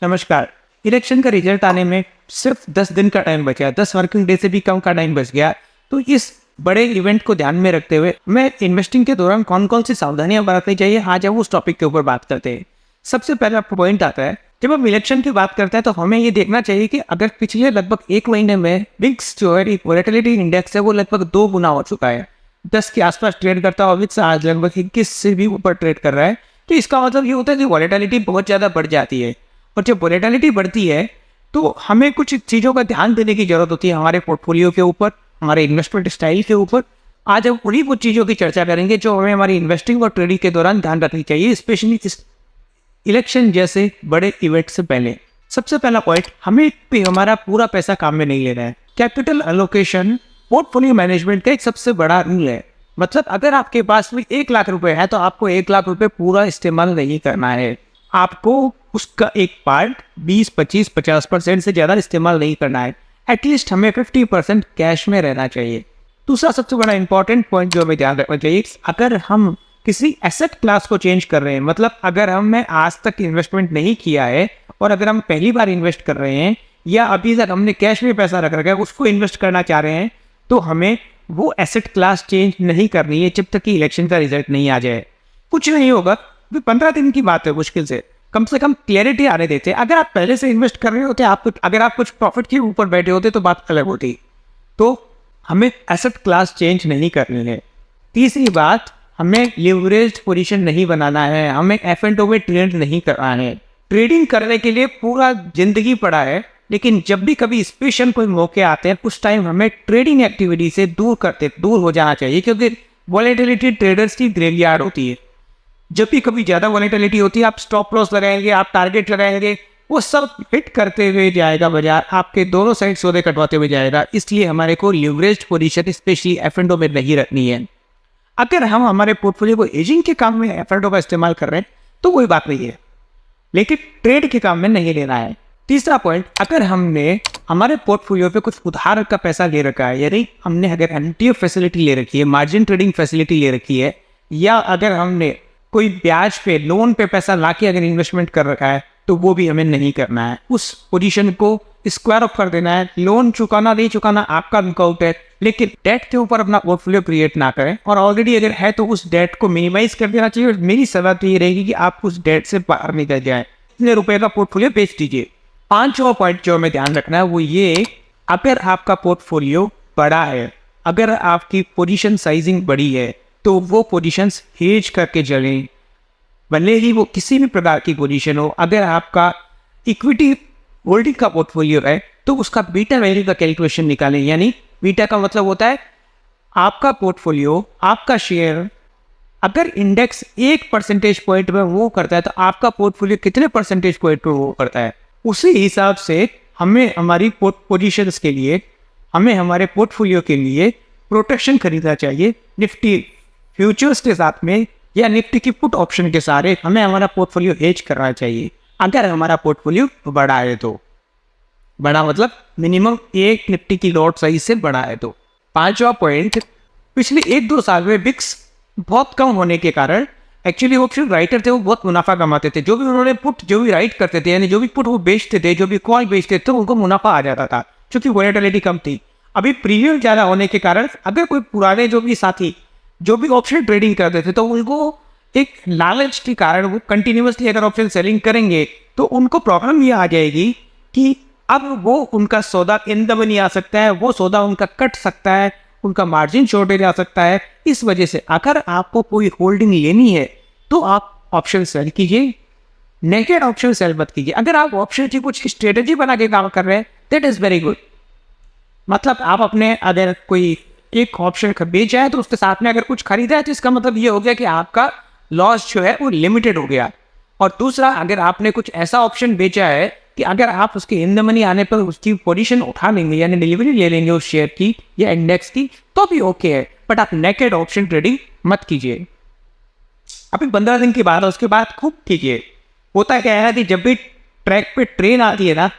नमस्कार। इलेक्शन का रिजल्ट आने में सिर्फ 10 दिन का टाइम बचा है, 10 वर्किंग डे से भी कम का टाइम बच गया। तो इस बड़े इवेंट को ध्यान में रखते हुए मैं इन्वेस्टिंग के दौरान कौन-कौन सी सावधानियां बरतनी चाहिए, आज हम उस टॉपिक के ऊपर बात करते हैं। सबसे पहला पॉइंट आता है, जब हम इलेक्शन की बात करते हैं तो हमें ये देखना चाहिए कि अगर पिछले लगभग 1 महीने में विक्स जो है वोलेटिलिटी इंडेक्स है वो लगभग 2 गुना हो चुका है। 10 के आसपास ट्रेड करता हुआ विक्स आज लगभग 21 से भी ऊपर ट्रेड कर रहा है। तो इसका मतलब ये होता है कि वोलेटिलिटी बहुत ज़्यादा बढ़ जाती है। और जब वोलेटिलिटी बढ़ती है तो हमें कुछ चीज़ों का ध्यान देने की जरूरत होती है हमारे पोर्टफोलियो के ऊपर, हमारे इन्वेस्टमेंट स्टाइल के ऊपर। आज हम उन्हीं कुछ चीज़ों की चर्चा करेंगे जो हमें हमारी इन्वेस्टिंग और ट्रेडिंग के दौरान ध्यान रखनी चाहिए, स्पेशली इस इलेक्शन जैसे बड़े इवेंट से पहले। सबसे पहला पॉइंट, हमें भी हमारा पूरा पैसा काम में नहीं लेना है। कैपिटल एलोकेशन पोर्टफोलियो मैनेजमेंट का एक सबसे बड़ा रूल है। मतलब अगर आपके पास में 1 लाख रुपए है तो आपको 1 लाख रुपए पूरा इस्तेमाल नहीं करना है। आपको उसका एक पार्ट 20, 25, 50% से ज़्यादा इस्तेमाल नहीं करना है। एटलीस्ट हमें 50% कैश में रहना चाहिए। दूसरा सबसे बड़ा इंपॉर्टेंट पॉइंट जो हमें ध्यान रखना चाहिए, अगर हम किसी एसेट क्लास को चेंज कर रहे हैं, मतलब अगर हमने आज तक इन्वेस्टमेंट नहीं किया है और अगर हम पहली बार इन्वेस्ट कर रहे हैं या अभी तक हमने कैश में पैसा रख रखा है उसको इन्वेस्ट करना चाह रहे हैं, तो हमें वो एसेट क्लास चेंज नहीं करनी है जब तक कि इलेक्शन का रिजल्ट नहीं आ जाए। कुछ नहीं होगा, 15 दिन की बात है, मुश्किल से कम क्लियरिटी आने देते हैं। अगर आप पहले से इन्वेस्ट कर रहे होते, अगर आप कुछ प्रॉफिट के ऊपर बैठे होते तो बात अलग होती। तो हमें एसेट क्लास चेंज नहीं करनी है। तीसरी बात, हमें लिवरेज्ड पोजीशन नहीं बनाना है, हमें F&O में ट्रेड नहीं करना है। ट्रेडिंग करने के लिए पूरा जिंदगी पड़ा है, लेकिन जब भी कभी स्पेशल कोई मौके आते हैं उस टाइम हमें ट्रेडिंग एक्टिविटी से दूर हो जाना चाहिए, क्योंकि वॉलेटिलिटी ट्रेडर्स की ग्रेवयार्ड होती है। जब भी कभी ज़्यादा वॉलेटिलिटी होती है, आप स्टॉप लॉस लगाएंगे, आप टारगेट लगाएंगे, वो सब हिट करते हुए जाएगा बाजार, आपके दोनों साइड सौदे कटवाते हुए जाएगा। इसलिए हमारे को लिवरेज्ड पोजीशन स्पेशली F&O में नहीं रखनी है। अगर हम हमारे पोर्टफोलियो को एजिंग के काम में F&O का इस्तेमाल कर रहे हैं तो कोई बात नहीं है, लेकिन ट्रेड के काम में नहीं लेना है। तीसरा पॉइंट, अगर हमने हमारे पोर्टफोलियो पे कुछ उधार का पैसा ले रखा है, यानी हमने अगर MTF फैसिलिटी ले रखी है, मार्जिन ट्रेडिंग फैसिलिटी ले रखी है, या अगर हमने कोई ब्याज पे लोन पे पैसा लाके अगर इन्वेस्टमेंट कर रखा है तो वो भी हमें नहीं करना है। उस पोजीशन को स्क्वायर ऑफ कर देना है। लोन चुकाना नहीं चुकाना आपका वर्कआउट है, लेकिन डेट के ऊपर अपना पोर्टफोलियो क्रिएट ना करें। और ऑलरेडी अगर है तो उस डेट को मिनिमाइज कर देना चाहिए। और मेरी सलाह तो ये रहेगी कि आप उस डेट से बाहर निकल जाए, इतने रुपए का पोर्टफोलियो बेच दीजिए। 5वां पॉइंट जो हमें ध्यान रखना है वो ये, अगर आपका पोर्टफोलियो बड़ा है, अगर आपकी पोजीशन साइजिंग बड़ी है, तो वो पोजीशंस हेज करके चलें, भले ही वो किसी भी प्रकार की पोजीशन हो। अगर आपका इक्विटी होल्डिंग का पोर्टफोलियो है तो उसका बीटा वैल्यू का कैलकुलेशन निकालें। यानी बीटा का मतलब होता है आपका पोर्टफोलियो, आपका शेयर अगर इंडेक्स 1 परसेंटेज पॉइंट में वो करता है तो आपका पोर्टफोलियो कितने परसेंटेज पॉइंट पर वो करता है। उसी हिसाब से हमें हमारी पोजीशंस के लिए, हमें हमारे पोर्टफोलियो के लिए प्रोटेक्शन खरीदना चाहिए। निफ्टी फ्यूचर्स के साथ में या निफ्टी की पुट ऑप्शन के सारे हमें हमारा पोर्टफोलियो हेज करना चाहिए। अगर हमारा पोर्टफोलियो बड़ा है तो, बड़ा मतलब मिनिमम एक निफ्टी की लॉट साइज से बड़ा है तो। 5वां पॉइंट, पिछले 1-2 साल में बिक्स बहुत कम होने के कारण एक्चुअली वो जो राइटर थे वो बहुत मुनाफा कमाते थे। जो भी उन्होंने पुट जो भी राइट करते थे, यानी जो भी पुट वो बेचते थे, जो भी कॉल बेचते थे, उनको मुनाफा आ जाता था क्योंकि वोलेटिलिटी कम थी। अभी प्रीमियम ज़्यादा होने के कारण अगर कोई पुराने जो भी साथी जो भी ऑप्शन ट्रेडिंग करते थे तो उनको एक लालच के कारण वो कंटिन्यूसली अगर ऑप्शन सेलिंग करेंगे तो उनको प्रॉब्लम ये आ जाएगी कि अब वो उनका सौदा इन द मनी आ सकता है, वो सौदा उनका कट सकता है, उनका मार्जिन शॉर्टेज आ सकता है। इस वजह से अगर आपको कोई होल्डिंग लेनी है तो आप ऑप्शन सेल कीजिए, नेकेड ऑप्शन सेल मत कीजिए। अगर आप ऑप्शन की कुछ स्ट्रेटेजी बना के काम कर रहे हैं दैट इज वेरी गुड। मतलब आप अपने अगर कोई एक ऑप्शन बेचा है तो उसके साथ में अगर कुछ खरीदा है तो इसका मतलब ये हो गया कि आपका लॉस जो है वो लिमिटेड हो गया। और दूसरा, अगर आपने कुछ ऐसा ऑप्शन बेचा है कि अगर आप उसके इन द मनी आने पर उसकी पोजीशन उठा लेंगे, यानी डिलीवरी ले लेंगे उस शेयर की या इंडेक्स की, तो भी ओके है, बट आप नेकेड ऑप्शन ट्रेडिंग मत कीजिए। अभी 15 दिन की बात है, उसके बाद खूब कीजिए। होता क्या है कि जब भी ट्रैक पे ट्रेन आती है ना,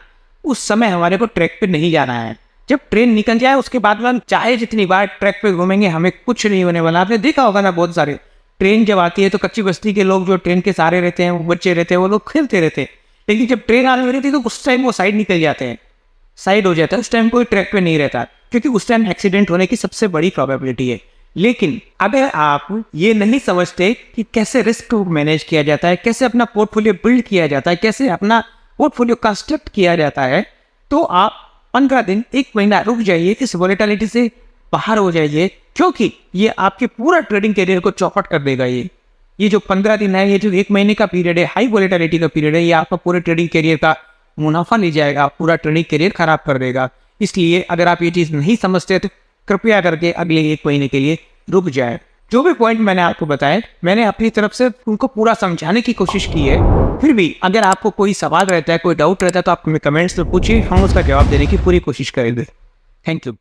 उस समय हमारे को ट्रैक पे नहीं जाना है। जब ट्रेन निकल जाए उसके बाद में हम चाहे जितनी बार ट्रैक पे घूमेंगे हमें कुछ नहीं होने वाला। आपने देखा होगा ना, बहुत सारे ट्रेन जब आती है तो कच्ची बस्ती के लोग जो ट्रेन के सहारे रहते हैं, वो बच्चे रहते हैं, वो लोग खेलते रहते हैं। लेकिन जब ट्रेन आने वाली थी तो उस टाइम वो साइड निकल जाते हैं, साइड हो जाता है, उस टाइम कोई ट्रैक पे नहीं रहता, क्योंकि उस टाइम एक्सीडेंट होने की सबसे बड़ी प्रोबेबिलिटी है। लेकिन अगर आप ये नहीं समझते कि कैसे रिस्क को मैनेज किया जाता है, कैसे अपना पोर्टफोलियो बिल्ड किया जाता है, कैसे अपना पोर्टफोलियो कंस्ट्रक्ट किया जाता है, तो आप 15 दिन 1 महीना रुक जाइए, इस वॉलेटिलिटी से बाहर हो जाइए, क्योंकि ये आपके पूरा ट्रेडिंग करियर को चौपट कर देगा। ये जो 15 दिन है, ये जो 1 महीने का पीरियड है, हाई वॉलेटिलिटी का पीरियड है, ये आपका पूरे ट्रेडिंग करियर का मुनाफा ले जाएगा, पूरा ट्रेडिंग करियर खराब कर देगा। इसलिए अगर आप ये चीज़ नहीं समझते तो कृपया करके अगले 1 महीने के लिए रुक जाए। जो भी पॉइंट मैंने आपको बताए, मैंने अपनी तरफ से उनको पूरा समझाने की कोशिश की है। फिर भी अगर आपको कोई सवाल रहता है, कोई डाउट रहता है, तो आप हमें कमेंट्स में पूछिए, हम उसका जवाब देने की पूरी कोशिश करेंगे। Thank you.